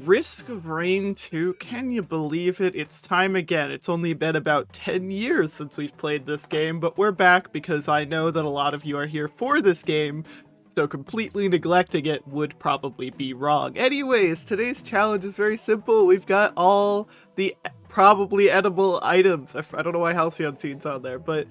Risk of Rain 2, can you believe it? It's time again. It's only been about 10 years since we've played this game, but we're back because I know that a lot of you are here for this game, so completely neglecting it would probably be wrong. Anyways, today's challenge is very simple. We've got all the probably edible items. I don't know why Halcyon Scene's on there, but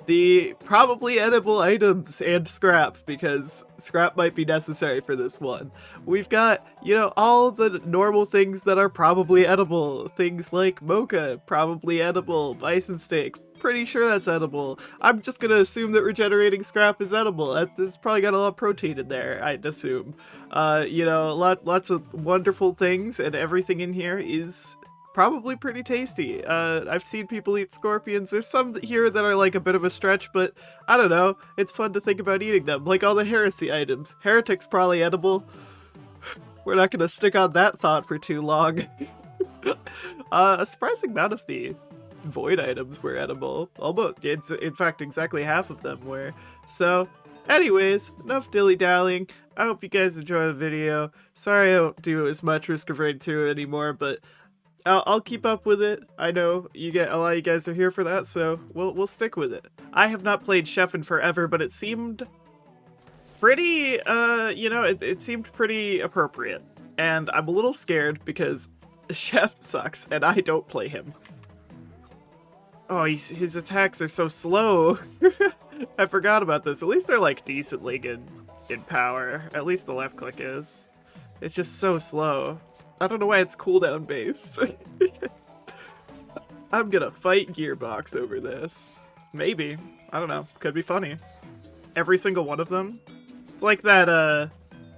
the probably edible items and scrap, because scrap might be necessary for this one. We've got, you know, all the normal things that are probably edible. Things like mocha, probably edible, bison steak, pretty sure that's edible. I'm just gonna assume that regenerating scrap is edible. It's probably got a lot of protein in there, I'd assume. You know, lots of wonderful things, and everything in here is probably pretty tasty. I've seen people eat scorpions. There's some here that are like a bit of a stretch, but I don't know. It's fun to think about eating them. Like all the heresy items. Heretic's probably edible. We're not gonna stick on that thought for too long. A surprising amount of the void items were edible. Almost, it's in fact exactly half of them were. So, anyways, enough dilly-dallying. I hope you guys enjoy the video. Sorry I don't do as much Risk of Rain 2 anymore, but I'll keep up with it. I know a lot of you guys are here for that, so we'll stick with it. I have not played Chef in forever, but it seemed pretty, you know, it seemed pretty appropriate. And I'm a little scared because Chef sucks and I don't play him. Oh, his attacks are so slow. I forgot about this. At least they're like decently good in power. At least the left click is. It's just so slow. I don't know why it's cooldown based. I'm gonna fight Gearbox over this. Maybe. I don't know. Could be funny. Every single one of them. It's like that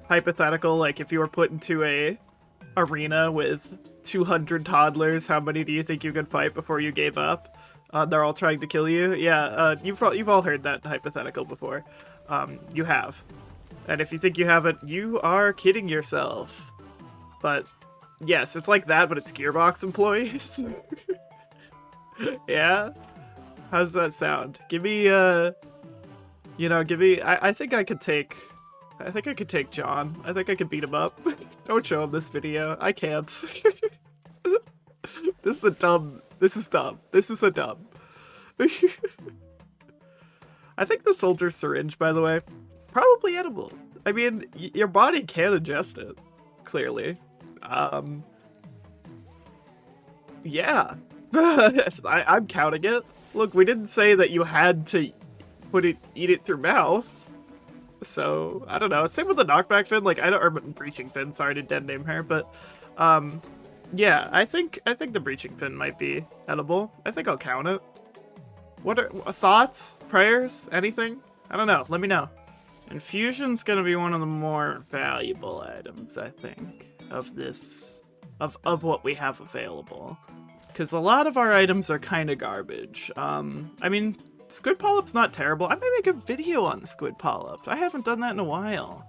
hypothetical, like if you were put into a arena with 200 toddlers, how many do you think you could fight before you gave up? They're all trying to kill you. Yeah, you've all heard that hypothetical before. You have. And if you think you haven't, you are kidding yourself. But yes, it's like that, but it's Gearbox employees. Yeah? How does that sound? Give me, you know, I think I could take John. I think I could beat him up. Don't show him this video. I can't. This is dumb. This is a dumb. I think the soldier syringe, by the way, probably edible. I mean, your body can ingest it, clearly. Yeah. I'm counting it. Look, we didn't say that you had to eat it through mouth. So, I don't know. Same with the knockback fin, like, or breaching fin, sorry to dead name her, but, yeah, I think the breaching fin might be edible. I think I'll count it. What are thoughts? Prayers? Anything? I don't know. Let me know. Infusion's gonna be one of the more valuable items, I think, of this, of what we have available. Because a lot of our items are kind of garbage. I mean, Squid Polyp's not terrible. I may make a video on the Squid Polyp. I haven't done that in a while.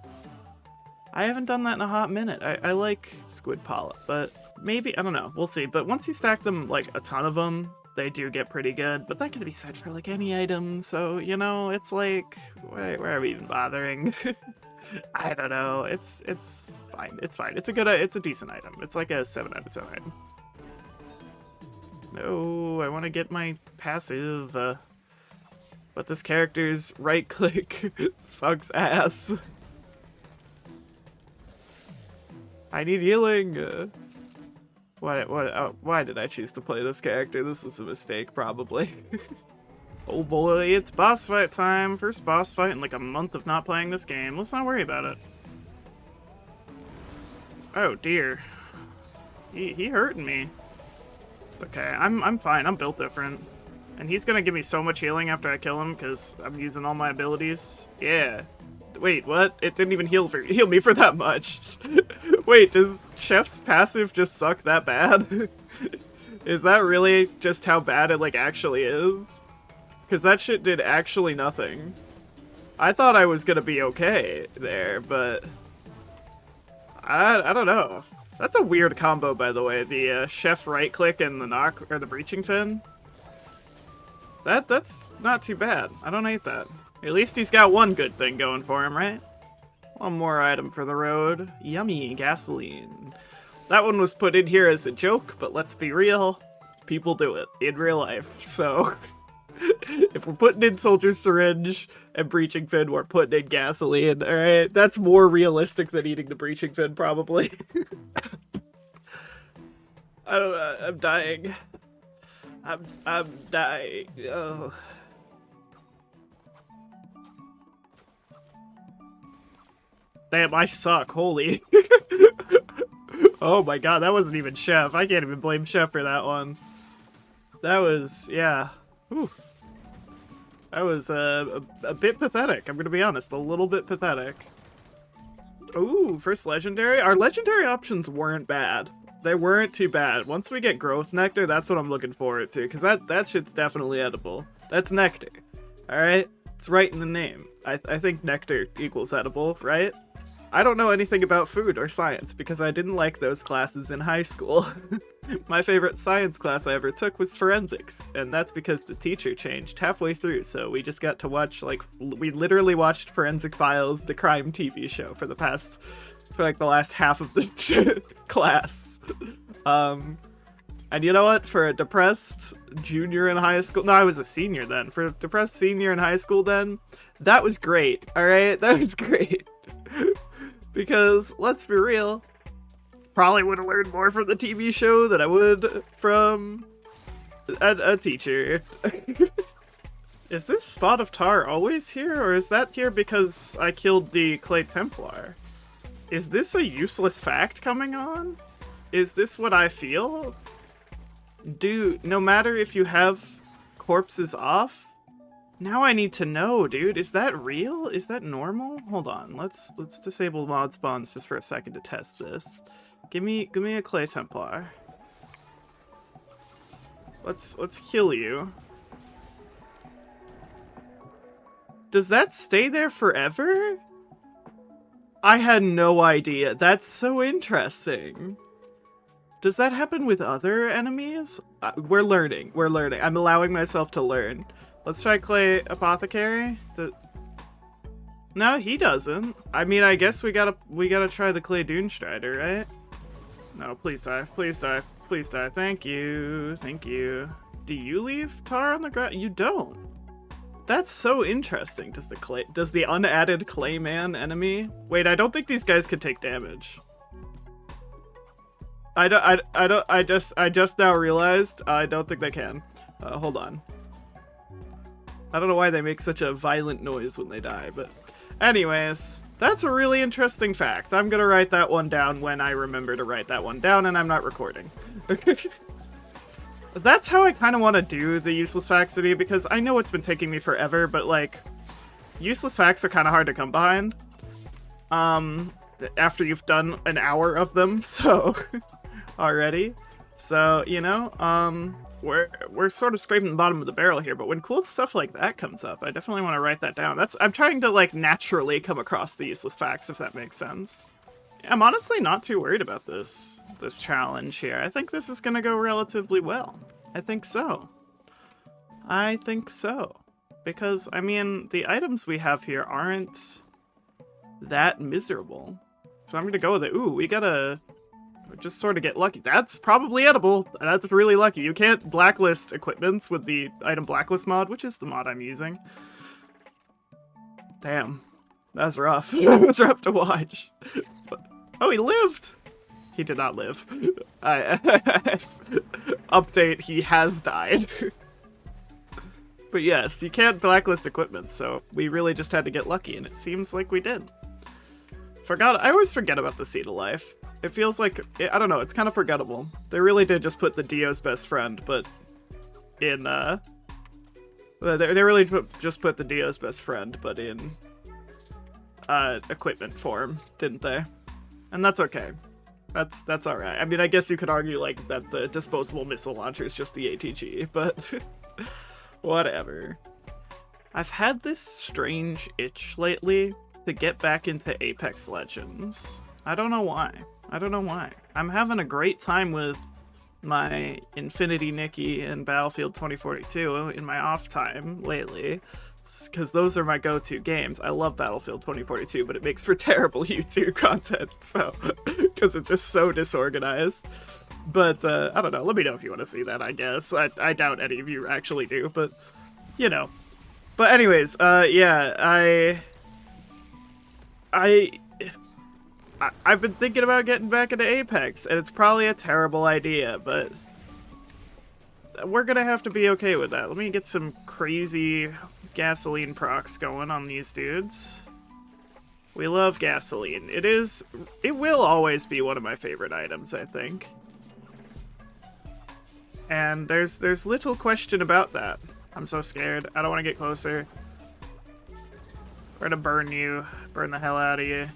I haven't done that in a hot minute. I like Squid Polyp, but maybe, I don't know, we'll see. But once you stack them, like, a ton of them, they do get pretty good. But that can be said for, like, any item, so, you know, it's like, why are we even bothering? I don't know, it's fine, it's fine. It's a decent item. It's like a 7 out of 10 item. No, I want to get my passive, but this character's right click sucks ass. I need healing. Why did I choose to play this character? This was a mistake, probably. Oh boy, it's boss fight time. First boss fight in like a month of not playing this game. Let's not worry about it. Oh dear. He hurting me. Okay, I'm fine. I'm built different. And he's gonna give me so much healing after I kill him because I'm using all my abilities. Yeah. Wait, what? It didn't even heal me for that much. Wait, does Chef's passive just suck that bad? Is that really just how bad it, like, actually is? Because that shit did actually nothing. I thought I was gonna be okay there, but I don't know. That's a weird combo, by the way. The Chef right click and the breaching fin. That's not too bad. I don't hate that. At least he's got one good thing going for him, right? One more item for the road. Yummy gasoline. That one was put in here as a joke, but let's be real. People do it in real life, so... if we're putting in Soldier's Syringe and Breaching Fin, we're putting in gasoline, alright? That's more realistic than eating the Breaching Fin, probably. I don't know, I'm dying. I'm dying. Oh. Damn, I suck, holy. Oh my god, that wasn't even Chef. I can't even blame Chef for that one. That was, yeah. Whew. That was a bit pathetic, I'm gonna be honest. A little bit pathetic. Ooh, first legendary? Our legendary options weren't bad. They weren't too bad. Once we get growth nectar, that's what I'm looking forward to, because that shit's definitely edible. That's nectar. Alright? It's right in the name. I think nectar equals edible, right? I don't know anything about food or science because I didn't like those classes in high school. My favorite science class I ever took was forensics, and that's because the teacher changed halfway through, so we just got to watch, like, we literally watched Forensic Files, the crime TV show, for the last half of the class. And you know what? For a depressed junior in high school, no, I was a senior then. For a depressed senior in high school then, that was great, alright? That was great. Because, let's be real, probably would have learned more from the TV show than I would from a teacher. Is this spot of tar always here, or is that here because I killed the Clay Templar? Is this a useless fact coming on? Is this what I feel? No matter if you have corpses off? Now I need to know, dude. Is that real? Is that normal? Hold on. Let's disable mod spawns just for a second to test this. Give me a Clay Templar. Let's kill you. Does that stay there forever? I had no idea. That's so interesting. Does that happen with other enemies? We're learning. We're learning. I'm allowing myself to learn. Let's try Clay Apothecary. No, he doesn't. I mean, I guess we gotta try the Clay Dunestrider, right? No, please die. Please die. Please die. Thank you. Thank you. Do you leave tar on the ground? You don't. That's so interesting. Does the unadded Clayman enemy? Wait, I don't think these guys can take damage. I just now realized I don't think they can. Hold on. I don't know why they make such a violent noise when they die, but anyways, that's a really interesting fact. I'm gonna write that one down when I remember to write that one down, and I'm not recording. That's how I kind of want to do the useless facts video, because I know it's been taking me forever, but like, useless facts are kind of hard to come behind. After you've done an hour of them, so already. So, you know, we're sort of scraping the bottom of the barrel here, but when cool stuff like that comes up, I definitely want to write that down. I'm trying to, like, naturally come across the useless facts, if that makes sense. I'm honestly not too worried about this challenge here. I think this is gonna go relatively well. I think so. I think so. Because, I mean, the items we have here aren't that miserable. So I'm gonna go with it. Ooh, we gotta just sort of get lucky. That's probably edible. That's really lucky. You can't blacklist equipments with the item blacklist mod, which is the mod I'm using. Damn. That's rough. It was rough to watch. But, oh, he lived! He did not live. Update, he has died. But yes, you can't blacklist equipment, so we really just had to get lucky, and it seems like we did. I always forget about the Seed of Life. It feels like, I don't know, it's kind of forgettable. They really did just put the Dio's best friend, but in, they really just put the Dio's best friend, but in, equipment form, didn't they? And that's okay. That's alright. I mean, I guess you could argue, like, that the disposable missile launcher is just the ATG, but whatever. I've had this strange itch lately to get back into Apex Legends. I don't know why. I don't know why. I'm having a great time with my Infinity Nikki and Battlefield 2042 in my off time lately, because those are my go-to games. I love Battlefield 2042, but it makes for terrible YouTube content, so because it's just so disorganized. But, I don't know. Let me know if you want to see that, I guess. I doubt any of you actually do, but, you know. But anyways, yeah, I've been thinking about getting back into Apex, and it's probably a terrible idea, but we're gonna have to be okay with that. Let me get some crazy gasoline procs going on these dudes. We love gasoline. It will always be one of my favorite items, I think. And there's little question about that. I'm so scared. I don't want to get closer. We're gonna burn you. Burn the hell out of you.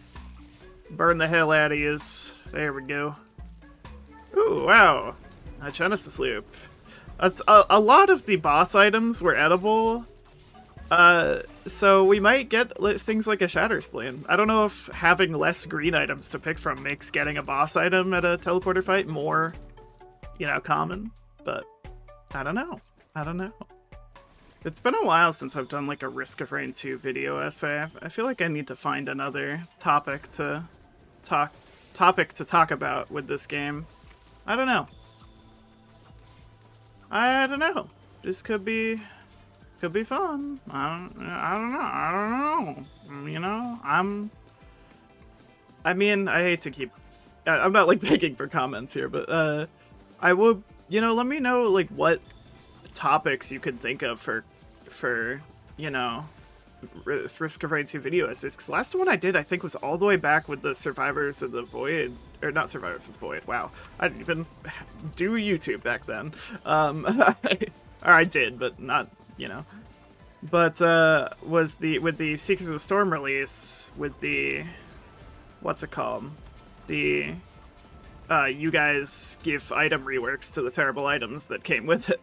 Burn the hell out of yous. There we go. Ooh, wow. A Genesis loop. A lot of the boss items were edible. So we might get things like a Shatter Spleen. I don't know if having less green items to pick from makes getting a boss item at a teleporter fight more, you know, common. But I don't know. I don't know. It's been a while since I've done like a Risk of Rain 2 video essay. I feel like I need to find another topic to talk about with this game. I don't know. I don't know. This could be fun. I don't know. You know, I mean, I hate to keep. I'm not like begging for comments here, but I will. You know, let me know like what topics you could think of for you know, Risk of Rain 2 video essays. Because last one I did, I think, was all the way back with the Survivors of the Void, or not Survivors of the Void. Wow, I didn't even do YouTube back then. Or I did, but not, you know. But was with the Seekers of the Storm release, with the what's it called? The you guys give item reworks to the terrible items that came with it.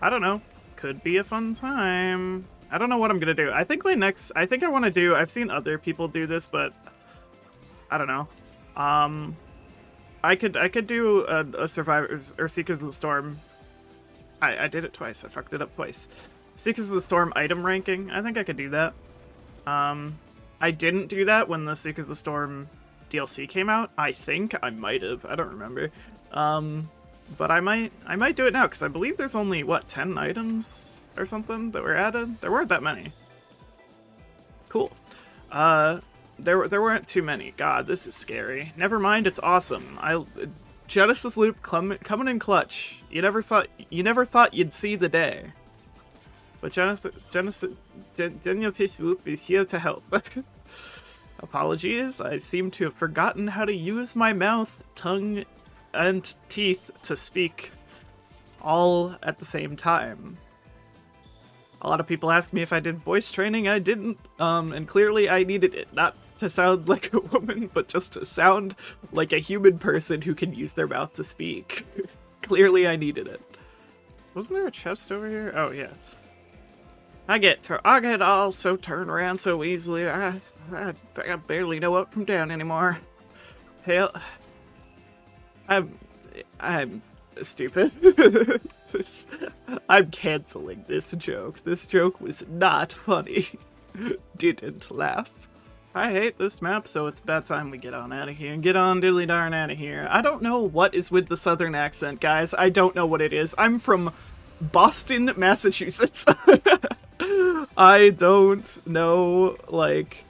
I don't know. Could be a fun time. I don't know what I'm gonna do. I think I want to do, I've seen other people do this, but I don't know. I could do a Survivors or Seekers of the Storm. I did it twice. I fucked it up twice. Seekers of the Storm item ranking. I think I could do that. I didn't do that when the Seekers of the Storm DLC came out. I think I might have. I don't remember. But I might do it now, because I believe there's only, what, 10 items or something that were added? There weren't that many. Cool. There weren't too many. God, this is scary. Never mind, it's awesome. Genesis loop coming in clutch. You never thought you'd see the day. But Genesis loop is here to help. Apologies, I seem to have forgotten how to use my mouth, tongue, and teeth to speak all at the same time. A lot of people ask me if I did voice training. I didn't, and clearly I needed it, not to sound like a woman, but just to sound like a human person who can use their mouth to speak. Clearly I needed it. Wasn't there a chest over here? Oh yeah. I get all so turned around so easily. I barely know up from down anymore. Hell, I'm stupid. I'm canceling this joke. This joke was not funny. Didn't laugh. I hate this map, so it's about time we get on out of here. Get on dilly darn out of here. I don't know what is with the southern accent, guys. I don't know what it is. I'm from Boston, Massachusetts. I don't know, like,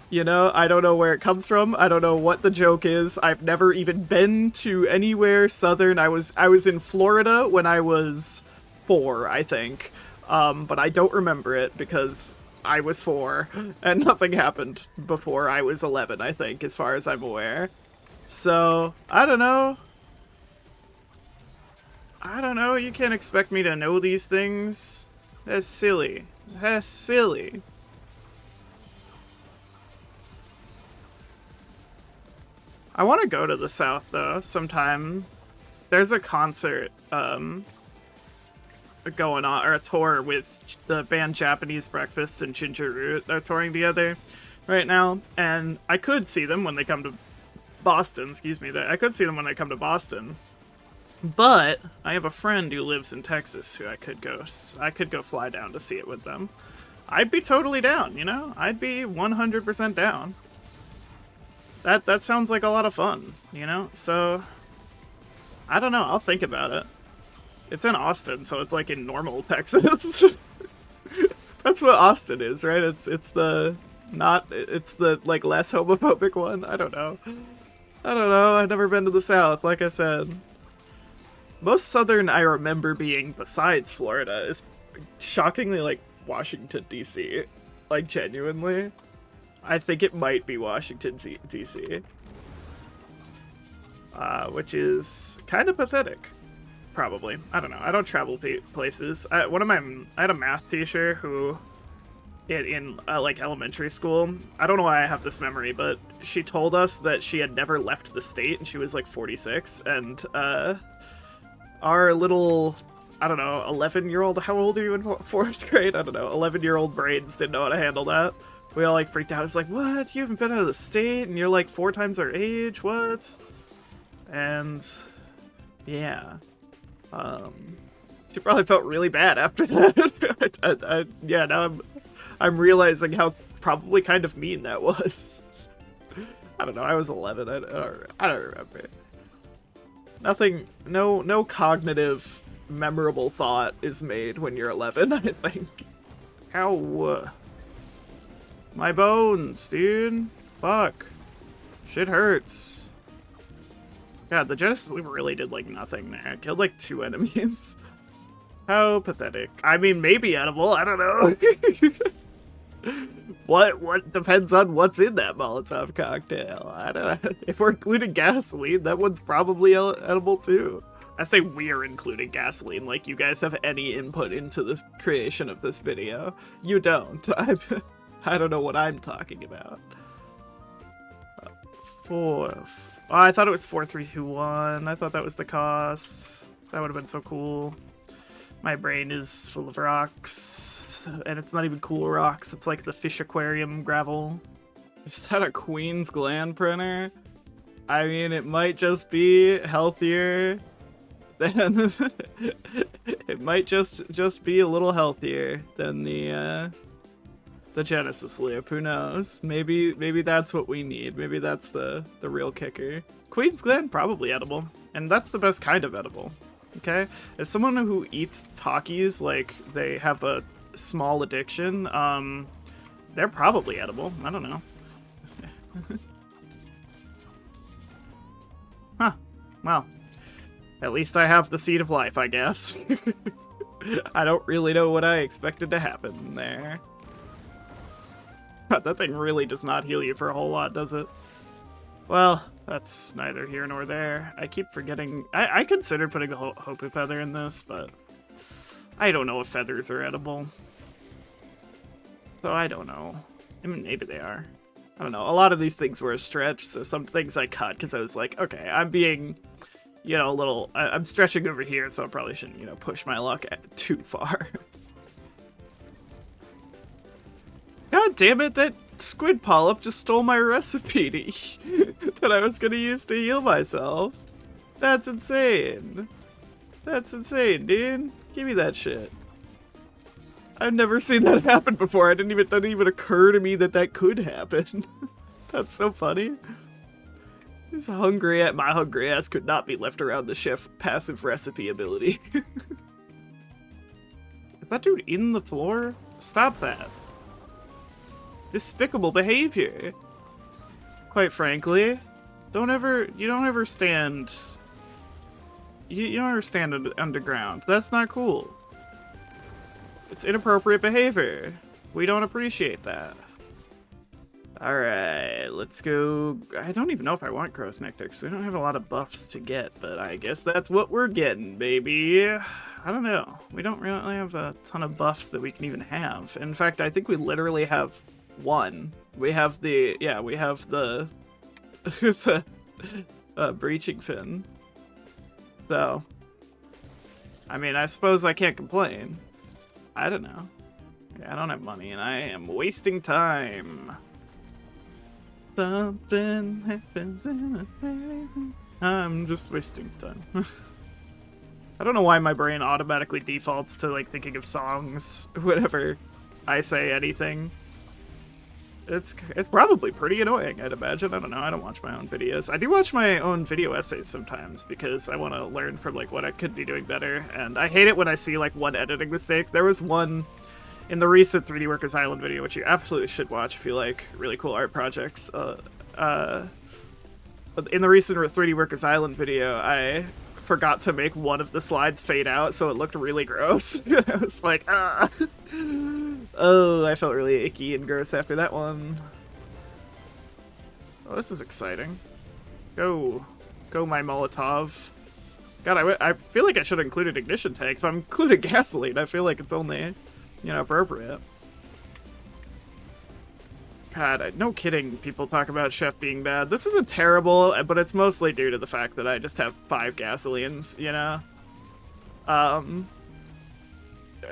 you know, I don't know where it comes from. I don't know what the joke is. I've never even been to anywhere southern. I was in Florida when I was 4, I think. But I don't remember it because I was 4 and nothing happened before I was 11, I think, as far as I'm aware. So, I don't know. You can't expect me to know these things. That's silly. That's silly. I want to go to the south, though, sometime. There's a concert, going on, or a tour with the band Japanese Breakfast and Ginger Root. They're touring together right now, and I could see them when they come to Boston, excuse me. I could see them when they come to Boston. But I have a friend who lives in Texas who I could go fly down to see it with them. I'd be totally down, you know? I'd be 100% down. That sounds like a lot of fun, you know? So, I don't know, I'll think about it. It's in Austin, so it's like in normal Texas. That's what Austin is, right? It's the like less homophobic one. I don't know. I've never been to the South, like I said. Most Southern I remember being, besides Florida, is shockingly like Washington, D.C. Like, genuinely. I think it might be Washington, D.C. Which is kind of pathetic. Probably. I don't know. I don't travel places. I had a math teacher who, in like elementary school, I don't know why I have this memory, but she told us that she had never left the state, and she was like 46, and our little, I don't know, 11-year-old, how old are you in 4th grade? I don't know, 11-year-old brains didn't know how to handle that. We all like freaked out. It was like, what? You haven't been out of the state and you're like 4 times our age? What? And yeah. She probably felt really bad after that. Yeah, now I'm realizing how probably kind of mean that was. I don't know, I was 11. I don't remember. Nothing, no cognitive, memorable thought is made when you're 11, I think. Ow. My bones, dude. Fuck. Shit hurts. God, the Genesis Loop really did, like, nothing there. I killed, like, 2 enemies. How pathetic. I mean, maybe edible, I don't know. What depends on what's in that Molotov cocktail. I don't know. If we're including gasoline, that one's probably edible, too. I say we're including gasoline, like you guys have any input into the creation of this video. You don't. I don't know what I'm talking about. 4. Oh, I thought it was 4, 3, 2, 1. I thought that was the cost. That would have been so cool. My brain is full of rocks, and it's not even cool rocks. It's like the fish aquarium gravel. Is that a Queen's Gland printer? I mean, it might just be healthier than it might just be a little healthier than the Genesis Loop. Who knows? Maybe that's what we need. Maybe that's the real kicker. Queen's Gland, probably edible, and that's the best kind of edible. Okay, as someone who eats Takis like they have a small addiction, they're probably edible. I don't know. Huh. Well, at least I have the seed of life, I guess. I don't really know what I expected to happen there. That thing really does not heal you for a whole lot, does it? Well, that's neither here nor there. I keep forgetting. I considered putting a Hopu feather in this, but I don't know if feathers are edible. So I don't know. I mean, maybe they are. I don't know. A lot of these things were a stretch, so some things I cut because I was like, okay, I'm being, you know, a little. I'm stretching over here, so I probably shouldn't, you know, push my luck too far. God damn it, that squid polyp just stole my recipe that I was gonna use to heal myself. That's insane. That's insane, dude. Give me that shit. I've never seen that happen before. That didn't even occur to me that could happen. That's so funny. My hungry ass could not be left around the chef passive recipe ability. Is that dude in the floor? Stop that. Despicable behavior. Quite frankly, you don't ever stand underground. That's not cool. It's inappropriate behavior. We don't appreciate that. Alright, let's go. I don't even know if I want growth nectar because we don't have a lot of buffs to get, but I guess that's what we're getting, baby. I don't know. We don't really have a ton of buffs that we can even have. In fact, I think we literally have one. We have the breaching fin. So, I mean, I suppose I can't complain. I don't know. I don't have money and I am wasting time. Something happens in a day. I'm just wasting time. I don't know why my brain automatically defaults to like thinking of songs whenever I say anything. It's probably pretty annoying, I'd imagine. I don't know. I don't watch my own videos. I do watch my own video essays sometimes because I want to learn from like what I could be doing better. And I hate it when I see like one editing mistake. There was one in the recent 3D Workers Island video, which you absolutely should watch if you like really cool art projects. In the recent 3D Workers Island video, I forgot to make one of the slides fade out, so it looked really gross. I was like, ah. Oh, I felt really icky and gross after that one. Oh, this is exciting. Go. Go, my Molotov. God, I feel like I should have included ignition tank. If I'm including gasoline, I feel like it's only, you know, appropriate. God, no kidding, people talk about Chef being bad. This isn't terrible, but it's mostly due to the fact that I just have 5 gasolines, you know?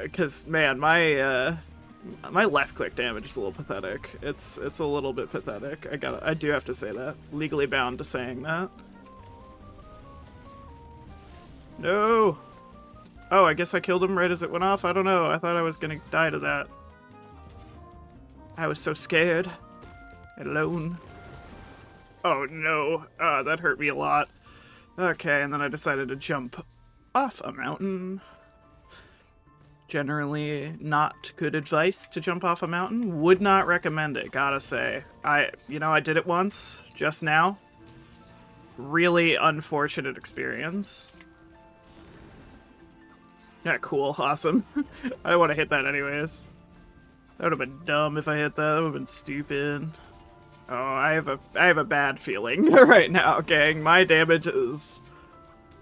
Because, man, my left click damage is a little pathetic. It's a little bit pathetic. I do have to say that. Legally bound to saying that. No! Oh, I guess I killed him right as it went off? I don't know. I thought I was gonna die to that. I was so scared. Alone. Oh no. That hurt me a lot. Okay, and then I decided to jump off a mountain. Generally not good advice to jump off a mountain. Would not recommend it, gotta say. I did it once, just now. Really unfortunate experience. Yeah, cool, awesome. I don't want to hit that anyways. That would have been dumb if I hit that. That would have been stupid. Oh, I have a bad feeling right now, gang. My damage is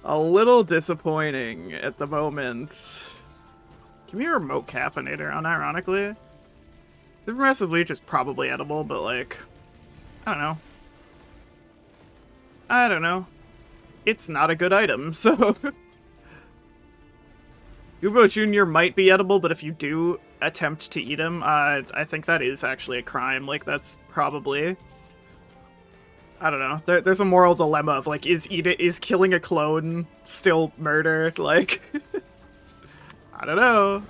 a little disappointing at the moment. Give me a remote caffeinator, unironically. The progressive leech is probably edible, but like, I don't know. It's not a good item, so... Gubo Jr. might be edible, but if you do attempt to eat him, I think that is actually a crime. Like, that's probably... I don't know. There's a moral dilemma of, like, is killing a clone still murder? Like... I don't know.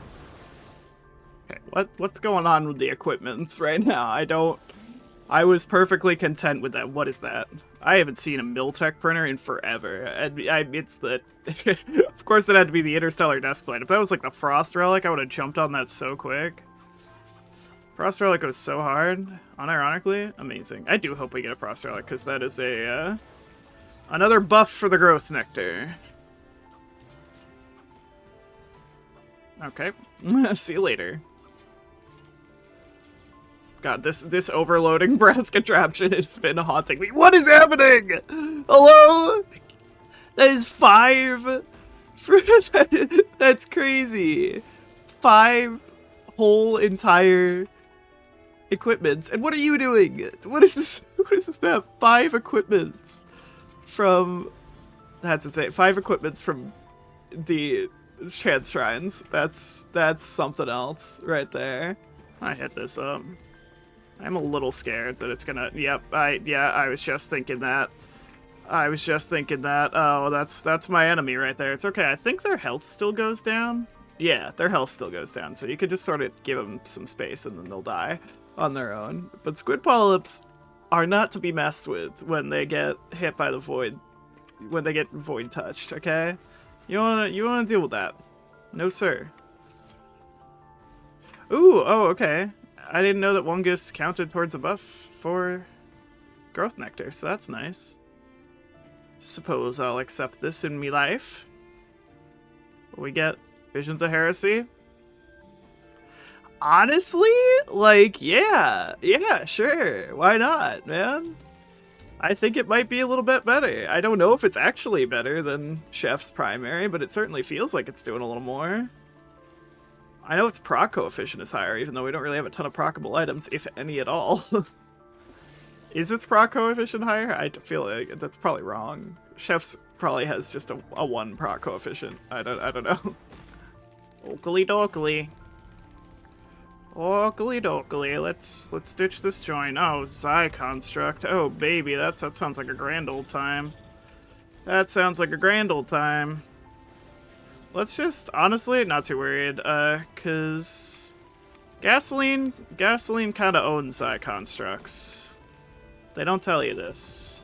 Okay, what's going on with the equipments right now? I was perfectly content with that. What is that? I haven't seen a Miltech printer in forever. It's the... Of course it had to be the Interstellar Desk Plate. If that was like the Frost Relic, I would have jumped on that so quick. Frost Relic goes so hard. Unironically, amazing. I do hope we get a Frost Relic, because that is a... another buff for the Growth Nectar. Okay. See you later. God, this overloading brass contraption has been haunting me. What is happening? Hello? That is 5. That's crazy. 5 whole entire equipments. And what are you doing? What is this? What is this map? 5 equipments from... That's insane. 5 equipments from the Chance Shrines. That's something else right there. I hit this up. I'm a little scared that it's gonna... Yep, I was just thinking that. Oh, that's my enemy right there. It's okay. I think their health still goes down. Yeah, their health still goes down. So you could just sort of give them some space and then they'll die on their own. But squid polyps are not to be messed with when they get hit by the void. When they get void touched, okay? You wanna deal with that. No, sir. Ooh, oh, okay. I didn't know that Wungus counted towards a buff for Growth Nectar, so that's nice. Suppose I'll accept this in me life. We get Visions of Heresy. Honestly, like, yeah, sure. Why not, man? I think it might be a little bit better. I don't know if it's actually better than Chef's Primary, but it certainly feels like it's doing a little more. I know its proc coefficient is higher, even though we don't really have a ton of proccable items, if any at all. Is its proc coefficient higher? I feel like that's probably wrong. Chef's probably has just a 1 proc coefficient. I don't know. Oakley dokley. Oakley dokley. Let's ditch this joint. Oh, Psy Construct. Oh baby, that sounds like a grand old time. That sounds like a grand old time. Let's just, honestly, not too worried, cause Gasoline kind of owns constructs. They don't tell you this.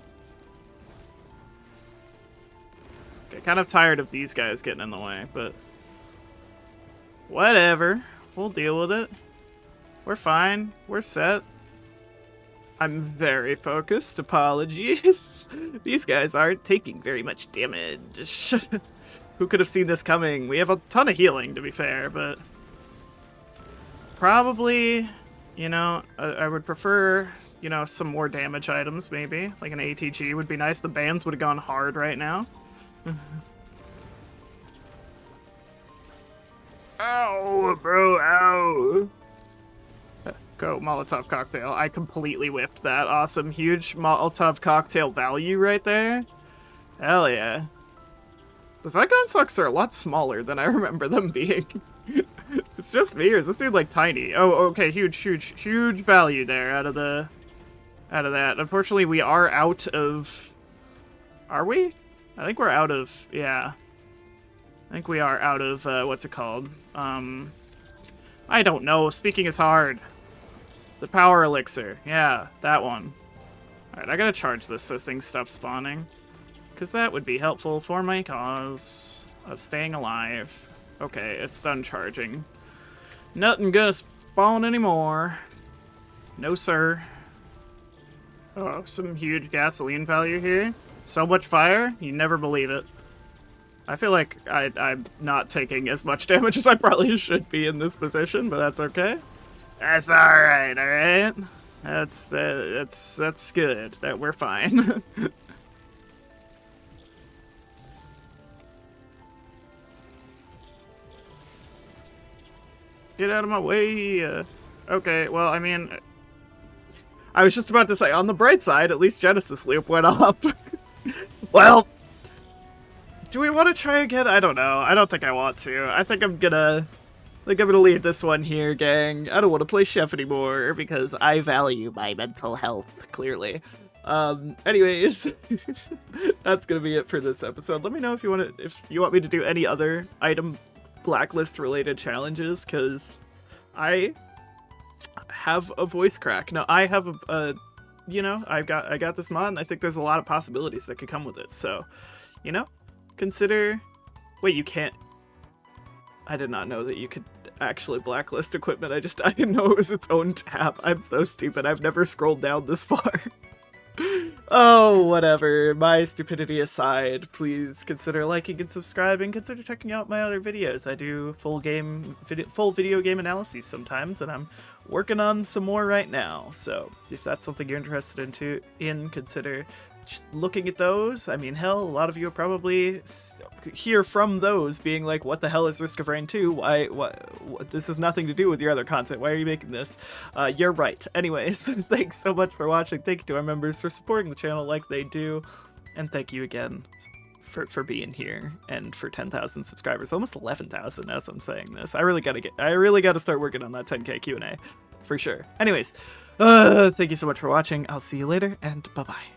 Okay, kind of tired of these guys getting in the way, but whatever. We'll deal with it. We're fine. We're set. I'm very focused. Apologies. These guys aren't taking very much damage. Who could have seen this coming? We have a ton of healing, to be fair, but probably, you know, I would prefer, you know, some more damage items, maybe. Like an ATG would be nice. The bands would have gone hard right now. Ow, bro, ow. Go, Molotov cocktail. I completely whiffed that. Awesome. Huge Molotov cocktail value right there. Hell yeah. The Zygon sucks are a lot smaller than I remember them being. It's just me, or is this dude like tiny? Oh, okay, huge value there out of that. Unfortunately, we are out of... Are we? I think we're out of... Yeah. I think we are out of, what's it called? I don't know. Speaking is hard. The power elixir. Yeah, that one. Alright, I gotta charge this so things stop spawning. Because that would be helpful for my cause of staying alive. Okay, it's done charging. Nothing gonna spawn anymore. No, sir. Oh, some huge gasoline value here. So much fire, you never believe it. I feel like I'm not taking as much damage as I probably should be in this position, but that's okay. That's alright, alright? That's good. That we're fine. Get out of my way. Okay, well, I mean, I was just about to say, on the bright side, at least Genesis Loop went up. Well, do we want to try again? I don't know. I don't think I want to. I think I'm gonna leave this one here, gang. I don't want to play Chef anymore because I value my mental health, clearly. Anyways, that's gonna be it for this episode. Let me know if you want me to do any other item blacklist related challenges, because I have a voice crack. No, I have you know, I got this mod, and I think there's a lot of possibilities that could come with it. So, you know, consider. Wait, you can't. I did not know that you could actually blacklist equipment. I didn't know it was its own tab. I'm so stupid. I've never scrolled down this far. Oh, whatever. My stupidity aside, please consider liking and subscribing. Consider checking out my other videos. I do full video game analyses sometimes, and I'm working on some more right now. So if that's something you're interested in, consider looking at those. I mean, hell, a lot of you will probably hear from those being like, what the hell is Risk of Rain 2? What, this has nothing to do with your other content. Why are you making this? You're right. Anyways, thanks so much for watching. Thank you to our members for supporting the channel like they do. And thank you again for being here and for 10,000 subscribers. Almost 11,000 as I'm saying this. I really gotta start working on that 10K Q&A for sure. Anyways, thank you so much for watching. I'll see you later, and bye-bye.